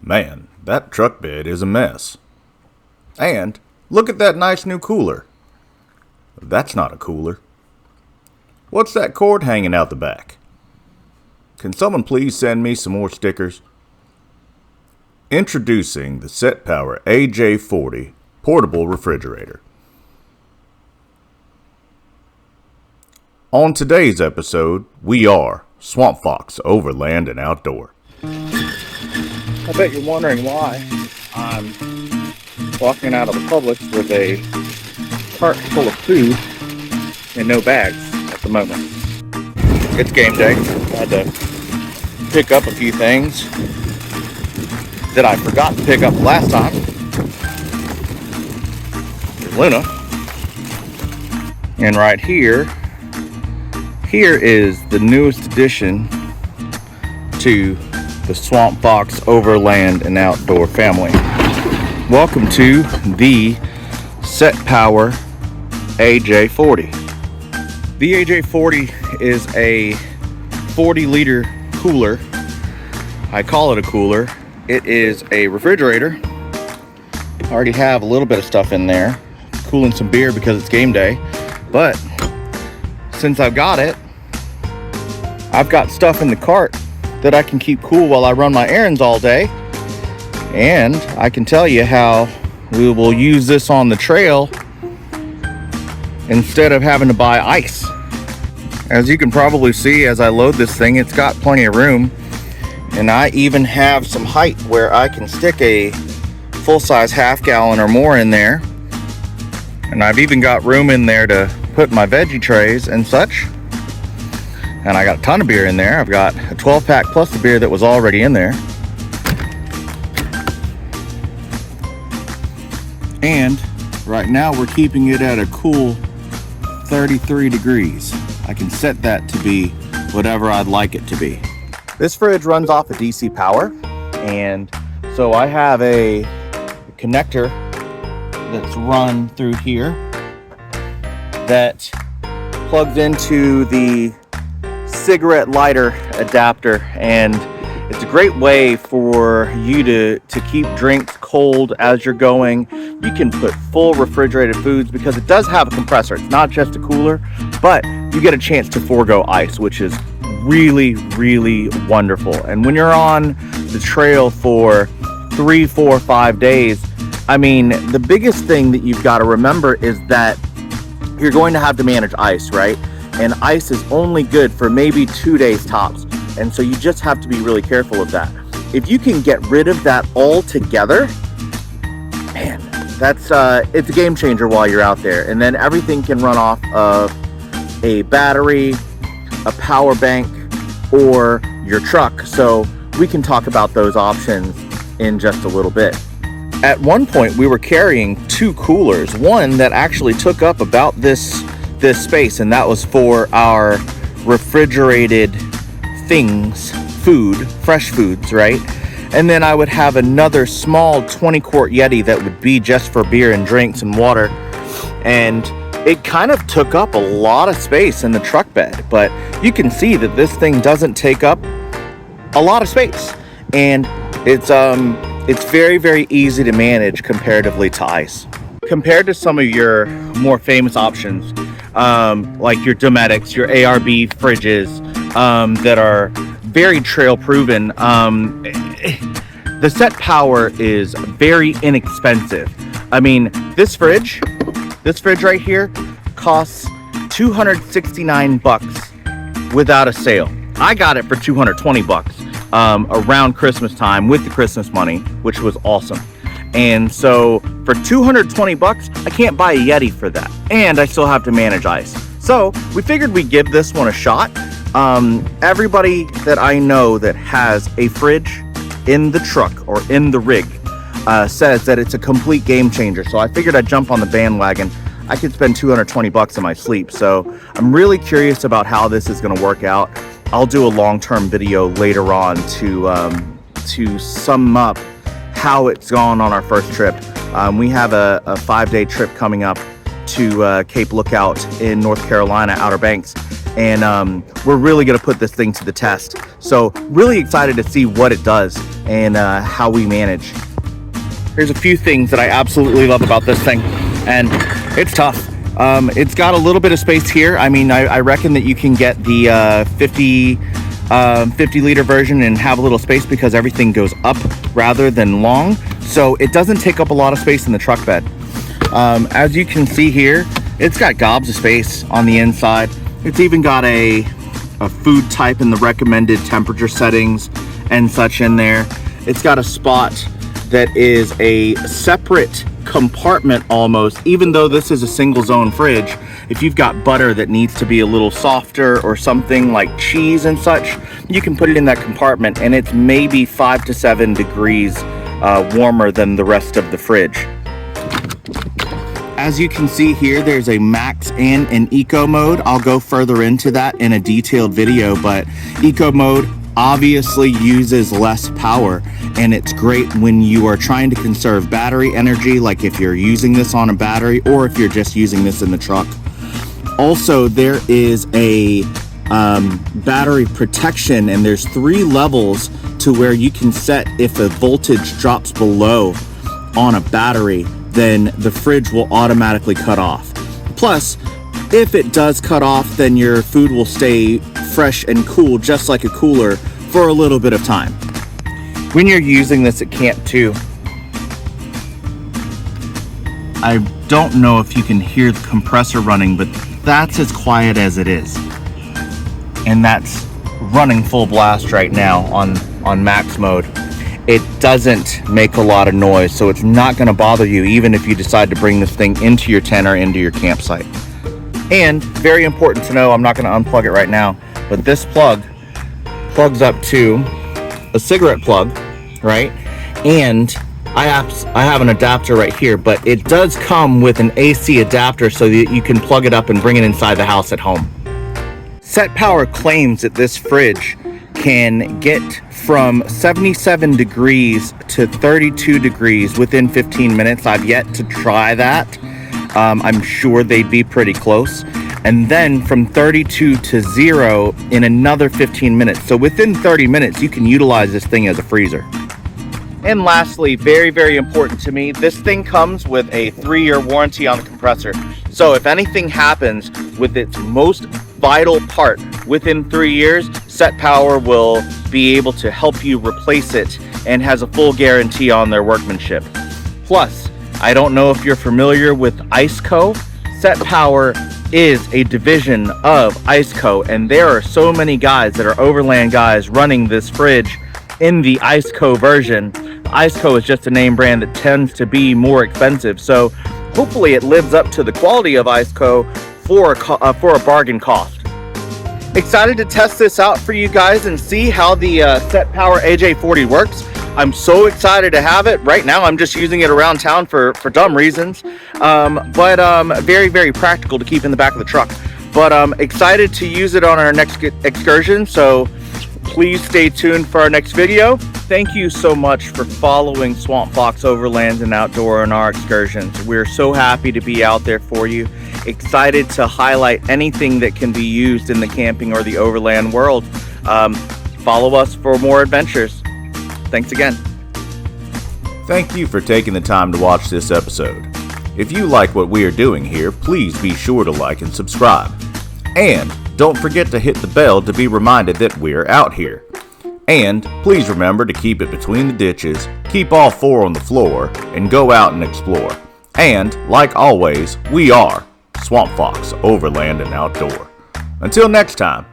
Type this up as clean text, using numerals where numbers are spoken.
Man, that truck bed is a mess. And look at that nice new cooler. That's not a cooler. What's that cord hanging out the back? Can someone please send me some more stickers? Introducing the Setpower AJ40 Portable Refrigerator. On today's episode, we are Swamp Fox Overland and Outdoor. I bet you're wondering why I'm walking out of the Publix with a cart full of food and no bags at the moment. It's game day. I had to pick up a few things that I forgot to pick up last time. There's Luna. And right here is the newest addition to the Swamp Fox Overland and Outdoor family. Welcome to the Setpower AJ40. The AJ40 is a 40-liter cooler. I call it a cooler. It is a refrigerator. I already have a little bit of stuff in there, cooling some beer because it's game day. But since I've got it, I've got stuff in the cart that I can keep cool while I run my errands all day. And I can tell you how we will use this on the trail instead of having to buy ice. As you can probably see as I load this thing, it's got plenty of room. And I even have some height where I can stick a full-size half-gallon or more in there. And I've even got room in there to put my veggie trays and such. And I got a ton of beer in there. I've got a 12-pack plus the beer that was already in there. And right now we're keeping it at a cool 33 degrees. I can set that to be whatever I'd like it to be. This fridge runs off of DC power, and so I have a connector that's run through here that plugs into the cigarette lighter adapter, and it's a great way for you to keep drinks cold as you're going. You can put full refrigerated foods because it does have a compressor. It's not just a cooler, but you get a chance to forego ice, which is really, really wonderful. And when you're on the trail for 3, 4, 5 days, I mean, the biggest thing that you've got to remember is that you're going to have to manage ice, right? And ice is only good for maybe 2 days tops. And so you just have to be really careful of that. If you can get rid of that altogether, man, that's it's a game changer while you're out there. And then everything can run off of a battery, a power bank, or your truck. So we can talk about those options in just a little bit. At one point, we were carrying 2 coolers, one that actually took up about this space, and that was for our refrigerated things, fresh foods, right? And then I would have another small 20-quart Yeti that would be just for beer and drinks and water. And it kind of took up a lot of space in the truck bed, but you can see that this thing doesn't take up a lot of space. And it's very, very easy to manage comparatively to ice. Compared to some of your more famous options, like your Domestics, your ARB fridges, that are very trail proven, the Setpower is very inexpensive. I mean, this fridge right here costs $269 without a sale. I got it for $220 around Christmas time with the Christmas money, which was awesome. And so for $220, I can't buy a Yeti for that. And I still have to manage ice. So we figured we'd give this one a shot. Everybody that I know that has a fridge in the truck or in the rig says that it's a complete game changer. So I figured I'd jump on the bandwagon. I could spend $220 in my sleep. So I'm really curious about how this is going to work out. I'll do a long-term video later on to sum up how it's gone on our first trip. We have a 5-day trip coming up to Cape Lookout in North Carolina, Outer Banks, and we're really going to put this thing to the test. So really excited to see what it does and how we manage. Here's a few things that I absolutely love about this thing, and it's tough. It's got a little bit of space here. I mean, I reckon that you can get the 50 liter version and have a little space because everything goes up rather than long. So it doesn't take up a lot of space in the truck bed. As you can see here, it's got gobs of space on the inside. It's even got a food type and the recommended temperature settings and such in there. It's got a spot that is a separate compartment almost, even though this is a single zone fridge. If you've got butter that needs to be a little softer or something like cheese and such, you can put it in that compartment, and it's maybe 5 to 7 degrees warmer than the rest of the fridge. As you can see here, there's a max and an eco mode. I'll go further into that in a detailed video, but eco mode obviously uses less power, and it's great when you are trying to conserve battery energy, like if you're using this on a battery or if you're just using this in the truck. Also, there is a battery protection, and there's 3 levels to where you can set if a voltage drops below on a battery, then the fridge will automatically cut off. Plus, if it does cut off, then your food will stay fresh and cool, just like a cooler, for a little bit of time. When you're using this at camp too, I don't know if you can hear the compressor running, but that's as quiet as it is. And that's running full blast right now on max mode. It doesn't make a lot of noise, so it's not going to bother you even if you decide to bring this thing into your tent or into your campsite. And very important to know, I'm not going to unplug it right now, but this plug plugs up to a cigarette plug, right? And I have an adapter right here, but it does come with an AC adapter so that you can plug it up and bring it inside the house at home. Setpower claims that this fridge can get from 77 degrees to 32 degrees within 15 minutes. I've yet to try that. I'm sure they'd be pretty close. And then from 32 to 0 in another 15 minutes. So within 30 minutes, you can utilize this thing as a freezer. And lastly, very, very important to me, this thing comes with a 3-year warranty on the compressor. So if anything happens with its most vital part within 3 years, Setpower will be able to help you replace it and has a full guarantee on their workmanship. Plus, I don't know if you're familiar with IceCo. Setpower is a division of IceCo, and there are so many guys that are Overland guys running this fridge in the IceCo version. IceCo is just a name brand that tends to be more expensive, so hopefully it lives up to the quality of IceCo for a bargain cost. Excited to test this out for you guys and see how the Setpower AJ40 works. I'm so excited to have it. Right now I'm just using it around town for dumb reasons, but very, very practical to keep in the back of the truck. But excited to use it on our next excursion, so please stay tuned for our next video. Thank you so much for following Swamp Fox Overland and Outdoor on our excursions. We're so happy to be out there for you. Excited to highlight anything that can be used in the camping or the overland world. Follow us for more adventures. Thanks again. Thank you for taking the time to watch this episode. If you like what we are doing here, please be sure to like and subscribe. And don't forget to hit the bell to be reminded that we're out here. And please remember to keep it between the ditches, keep all 4 on the floor, and go out and explore. And, like always, we are Swamp Fox Overland and Outdoor. Until next time.